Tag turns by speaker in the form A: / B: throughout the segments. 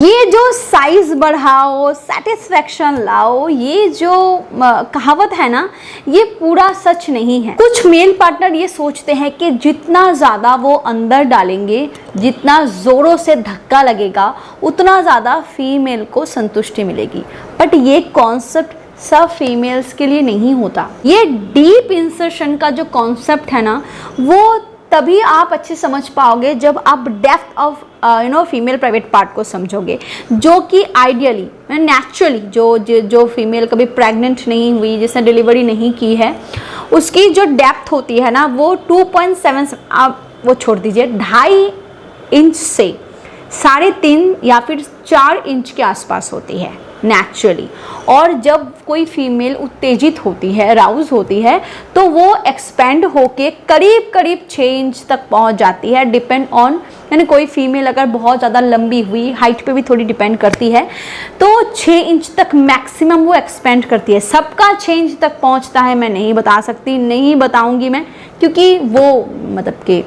A: ये जो साइज बढ़ाओ सेटिस्फेक्शन लाओ, ये जो कहावत है ना, ये पूरा सच नहीं है। कुछ मेल पार्टनर ये सोचते हैं कि जितना ज़्यादा वो अंदर डालेंगे, जितना ज़ोरों से धक्का लगेगा, उतना ज़्यादा फीमेल को संतुष्टि मिलेगी। बट ये कॉन्सेप्ट सब फीमेल्स के लिए नहीं होता। ये डीप इंसर्शन का जो कॉन्सेप्ट है ना, वो तभी आप अच्छे समझ पाओगे जब आप depth of female private part को समझोगे, जो कि आइडियली नेचुरली जो फीमेल कभी प्रेग्नेंट नहीं हुई, जिसने डिलीवरी नहीं की है, उसकी जो डेप्थ होती है ना, वो 2.7, आप वो छोड़ दीजिए, 2.5 इंच से 3.5 या फिर 4 इंच के आसपास होती है नेचुरली। और जब कोई फीमेल उत्तेजित होती है, अराउज होती है, तो वो एक्सपेंड होके करीब करीब 6 इंच तक पहुंच जाती है, डिपेंड ऑन, यानी कोई फीमेल अगर बहुत ज़्यादा लंबी हुई, हाइट पे भी थोड़ी डिपेंड करती है, तो 6 इंच तक मैक्सिमम वो एक्सपेंड करती है। सबका 6 इंच तक पहुंचता है मैं नहीं बता सकती, नहीं बताऊंगी मैं, क्योंकि वो मतलब कि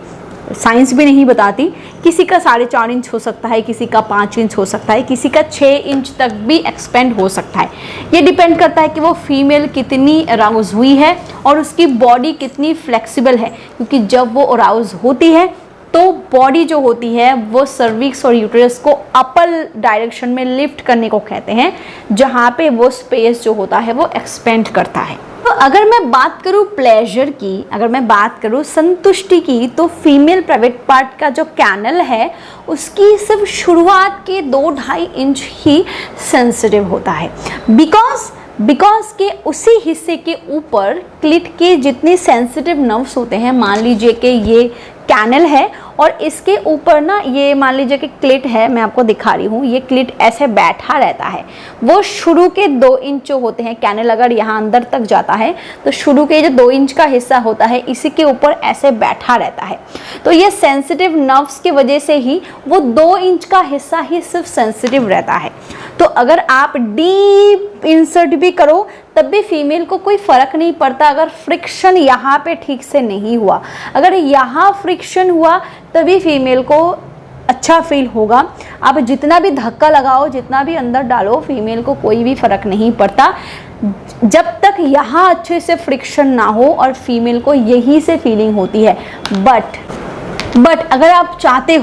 A: साइंस भी नहीं बताती। किसी का 4.5 इंच हो सकता है, किसी का 5 इंच हो सकता है, किसी का 6 इंच तक भी एक्सपेंड हो सकता है। ये डिपेंड करता है कि वो फीमेल कितनी अराउज हुई है और उसकी बॉडी कितनी फ्लेक्सिबल है, क्योंकि जब वो अराउज होती है तो बॉडी जो होती है वो सर्विक्स और यूट्रस को अपर डायरेक्शन में लिफ्ट करने को कहते हैं, जहाँ पे वो स्पेस जो होता है वो एक्सपेंड करता है। तो अगर मैं बात करूँ प्लेजर की, अगर मैं बात करूँ संतुष्टि की, तो फीमेल प्राइवेट पार्ट का जो कैनल है उसकी सिर्फ शुरुआत के 2-2.5 इंच ही सेंसिटिव होता है। बिकॉज के उसी हिस्से के ऊपर क्लिट के जितने सेंसिटिव नर्व्स होते हैं, मान लीजिए कि ये कैनल है और इसके ऊपर ना, ये मान लीजिए कि क्लिट है, मैं आपको दिखा रही हूँ, ये क्लिट ऐसे बैठा रहता है। वो शुरू के 2 इंच जो होते हैं, कैनल अगर यहाँ अंदर तक जाता है तो शुरू के जो 2 इंच का हिस्सा होता है, इसी के ऊपर ऐसे बैठा रहता है। तो ये सेंसिटिव नर्व्स की वजह से ही वो 2 इंच का हिस्सा ही सिर्फ सेंसिटिव रहता है। तो अगर आप डीप इंसर्ट भी करो तब भी फीमेल को कोई फर्क नहीं पड़ता, अगर फ्रिक्शन यहाँ पे ठीक से नहीं हुआ। अगर यहाँ फ्रिक्शन हुआ तभी फीमेल को अच्छा फील होगा। आप जितना भी धक्का लगाओ, जितना भी अंदर डालो, फीमेल को कोई भी फर्क नहीं पड़ता जब तक यहाँ अच्छे से फ्रिक्शन ना हो, और फीमेल को यही से फीलिंग होती है। बट अगर आप चाहते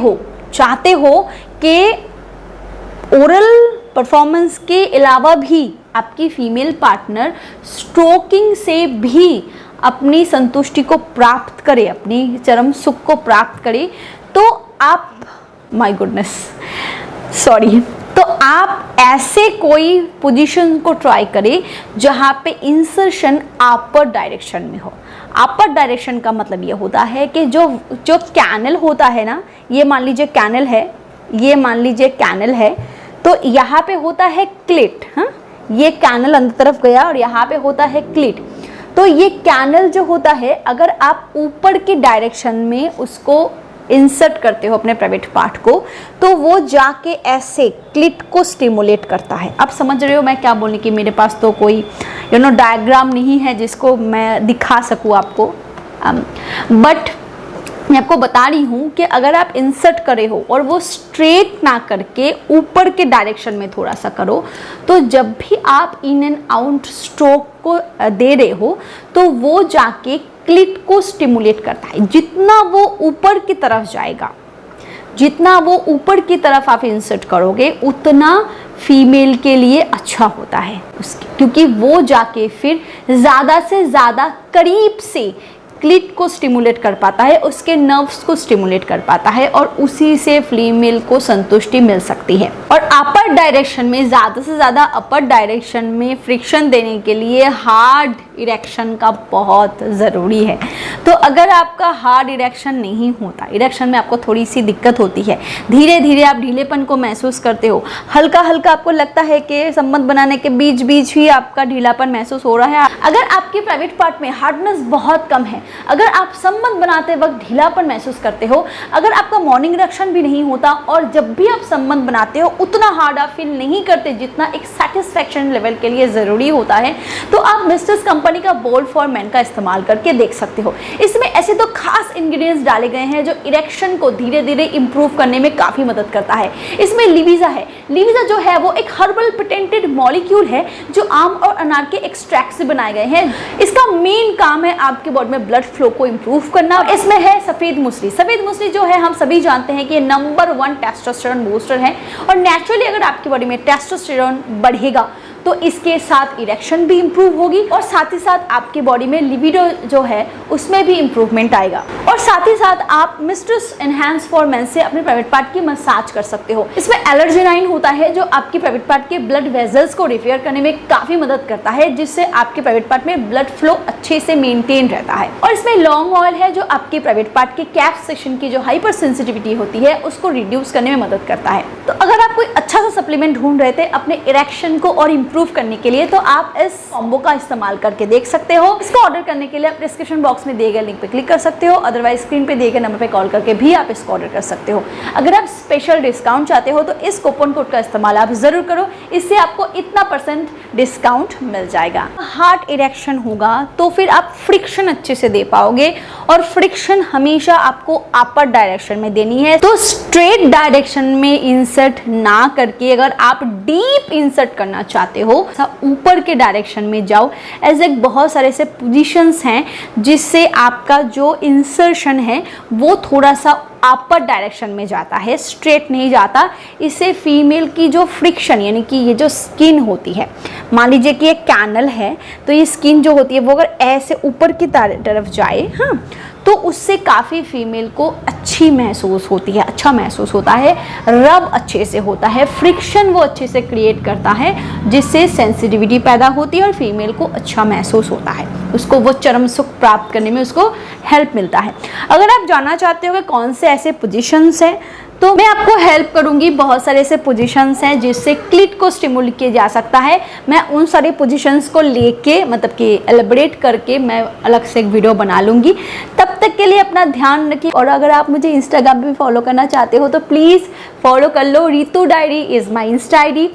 A: हो कि ओरल परफॉर्मेंस के अलावा भी आपकी फीमेल पार्टनर स्ट्रोकिंग से भी अपनी संतुष्टि को प्राप्त करे, अपनी चरम सुख को प्राप्त करे, तो आप तो आप ऐसे कोई पोजीशन को ट्राई करें जहां पे इंसर्शन अपर डायरेक्शन में हो। अपर डायरेक्शन का मतलब ये होता है कि जो कैनल होता है ना, ये मान लीजिए कैनल है, तो यहाँ पे होता है क्लिट, हाँ, ये कैनल अंदर तरफ गया और यहाँ पे होता है क्लिट। तो ये कैनल जो होता है, अगर आप ऊपर की डायरेक्शन में उसको इंसर्ट करते हो अपने प्राइवेट पार्ट को, तो वो जाके ऐसे क्लिट को स्टिमुलेट करता है। आप समझ रहे हो मैं क्या बोलने की, मेरे पास तो कोई डायग्राम नहीं है जिसको मैं दिखा सकूँ आपको, बट मैं आपको बता रही हूँ कि अगर आप इंसर्ट करे हो और वो स्ट्रेट ना करके ऊपर के डायरेक्शन में थोड़ा सा करो, तो जब भी आप इन एंड आउट स्ट्रोक को दे रहे हो तो वो जाके क्लिट को स्टिमुलेट करता है। जितना वो ऊपर की तरफ जाएगा, जितना वो ऊपर की तरफ आप इंसर्ट करोगे, उतना फीमेल के लिए अच्छा होता है उसकी, क्योंकि वो जाके फिर ज़्यादा से ज़्यादा करीब से क्लिट को स्टिमुलेट कर पाता है, उसके नर्व्स को स्टिमुलेट कर पाता है, और उसी से फीमेल को संतुष्टि मिल सकती है। और अपर डायरेक्शन में, ज़्यादा से ज़्यादा अपर डायरेक्शन में फ्रिक्शन देने के लिए हार्ड इरेक्शन का बहुत ज़रूरी है। तो अगर आपका हार्ड इरेक्शन नहीं होता, इरेक्शन में आपको थोड़ी सी दिक्कत होती है, धीरे धीरे आप ढीलेपन को महसूस करते हो, हल्का हल्का आपको लगता है कि संबंध बनाने के बीच बीच ही आपका ढीलापन महसूस हो रहा है, अगर आपके प्राइवेट पार्ट में हार्डनेस बहुत कम है, अगर आप संबंध बनाते वक्त ढीलापन महसूस करते हो, अगर आपका मॉर्निंग इरेक्शन भी नहीं होता और जब भी आप संबंध बनाते हो उतना हार्ड ज़्यादा फील नहीं करते जितना एक सेटिस्फैक्शन लेवल के लिए ज़रूरी होता है, तो आप मिस्ट्रेस कंपनी का बोल्ड फॉर मेन का इस्तेमाल करके देख सकते हो। इसमें ऐसे तो खास इंग्रेडिएंट्स डाले गए हैं जो इरेक्शन को धीरे धीरे इंप्रूव करने में काफ़ी मदद करता है। इसमें लिविजा है। लिविजा जो है वो एक हर्बल पेटेंटेड मॉलिक्यूल है जो आम और अनार के एक्सट्रैक्ट से बनाए गए हैं। इसका मेन काम है आपके बॉडी में ब्लड फ्लो को इंप्रूव करना। इसमें है सफ़ेद मूसली। सफ़ेद मूसली जो है हम सभी जानते हैं कि ये नंबर 1 टेस्टोस्टेरोन बूस्टर है और नेचुरली अगर आपकी बॉडी में टेस्टोस्टेरोन बढ़ेगा तो इसके साथ इरेक्शन भी इंप्रूव होगी और साथ ही साथ आपकी बॉडी में लिबिडो जो है उसमें भी इंप्रूवमेंट आएगा। और साथ ही साथ आप मिस्ट्रेस एनहांस फॉर मेन से अपने प्राइवेट पार्ट की मसाज कर सकते हो। इसमें एलर्जेनाइन होता है जो आपकी प्राइवेट पार्ट के ब्लड वेजल्स को रिपेयर करने में काफी मदद करता है, जिससे आपके प्राइवेट पार्ट में ब्लड फ्लो अच्छे से मेंटेन रहता है। और इसमें लॉन्ग ऑयल है जो आपके प्राइवेट पार्ट के कैप सेक्शन की जो हाइपर सेंसिटिविटी होती है उसको रिड्यूस करने में मदद करता है। तो अगर आप कोई अच्छा सा सप्लीमेंट ढूंढ रहे थे अपने इरेक्शन को और इंप्रूव करने के लिए, तो आप इस कॉम्बो का इस्तेमाल करके देख सकते हो। इसको ऑर्डर करने के लिए आप डिस्क्रिप्शन बॉक्स में दिए गए लिंक पे क्लिक कर सकते हो, अदरवाइज स्क्रीन पे दिए गए नंबर पे कॉल करके भी आप इसको ऑर्डर कर सकते हो। अगर आप स्पेशल डिस्काउंट चाहते हो तो इस कूपन कोड का इस्तेमाल आप जरूर करो, इससे आपको इतना % डिस्काउंट मिल जाएगा। हार्ट इरेक्शन होगा तो फिर आप फ्रिक्शन अच्छे से दे पाओगे और फ्रिक्शन हमेशा आपको अपर डायरेक्शन में देनी है। तो स्ट्रेट डायरेक्शन में इंसर्ट ना करके अगर आप डीप इंसर्ट करना चाहते हो ऊपर के डायरेक्शन में जाओ। ऐसे बहुत सारे से पोजीशंस हैं जिससे आपका जो इंसर्शन है वो थोड़ा सा अपर डायरेक्शन में जाता है, स्ट्रेट नहीं जाता। इससे फीमेल की जो फ्रिक्शन यानी कि ये जो स्किन होती है, मान लीजिए कि एक कैनल है तो ये स्किन जो होती है वो अगर ऐसे ऊपर की तरफ जाए, हाँ, तो उससे काफ़ी फीमेल को अच्छी महसूस होती है, अच्छा महसूस होता है, रब अच्छे से होता है, फ्रिक्शन वो अच्छे से क्रिएट करता है जिससे सेंसिटिविटी पैदा होती है और फीमेल को अच्छा महसूस होता है, उसको वो चरम सुख प्राप्त करने में उसको हेल्प मिलता है। अगर आप जानना चाहते हो कि कौन से ऐसे पोजीशंस हैं तो मैं आपको हेल्प करूंगी। बहुत सारे ऐसे पोजीशंस हैं जिससे क्लिट को स्टिमुलेट किया जा सकता है। मैं उन सारे पोजीशंस को लेके मतलब कि एलिब्रेट करके मैं अलग से एक वीडियो बना लूँगी। तब तक के लिए अपना ध्यान रखिए और अगर आप मुझे इंस्टाग्राम पे फॉलो करना चाहते हो तो प्लीज़ फॉलो कर लो। Ritu diary is my insta ID।